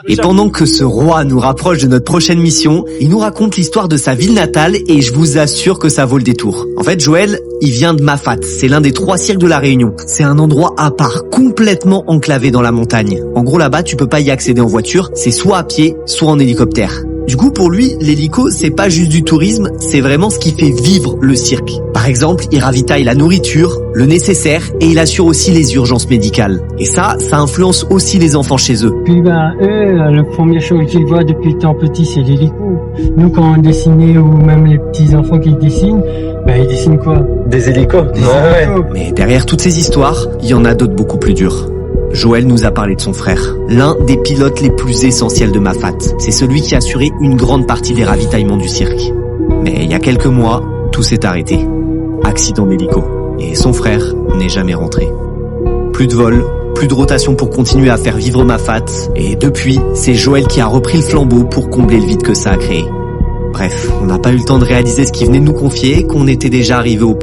Et pendant que ce roi nous rapproche de notre prochaine mission, il nous raconte l'histoire de sa ville natale et je vous assure que ça vaut le détour. En fait, Joël, il vient de Mafat, c'est l'un des 3 cirques de la Réunion. C'est un endroit à part, complètement enclavé dans la montagne. En gros, là-bas, tu peux pas y accéder en voiture, c'est soit à pied, soit en hélicoptère. Du coup, pour lui, l'hélico, c'est pas juste du tourisme, c'est vraiment ce qui fait vivre le cirque. Par exemple, il ravitaille la nourriture, le nécessaire, et il assure aussi les urgences médicales. Et ça influence aussi les enfants chez eux. Puis eux, la première chose qu'ils voient depuis tant petit, c'est l'hélico. Nous, quand on dessinait, ou même les petits enfants qui dessinent, ils dessinent quoi? Des hélicos. Ouais. Mais derrière toutes ces histoires, il y en a d'autres beaucoup plus dures. Joël nous a parlé de son frère, l'un des pilotes les plus essentiels de Mafat. C'est celui qui a assuré une grande partie des ravitaillements du cirque. Mais il y a quelques mois, tout s'est arrêté. Accident d'hélico. Et son frère n'est jamais rentré. Plus de vol, plus de rotation pour continuer à faire vivre Mafat. Et depuis, c'est Joël qui a repris le flambeau pour combler le vide que ça a créé. Bref, on n'a pas eu le temps de réaliser ce qu'il venait de nous confier, qu'on était déjà arrivé au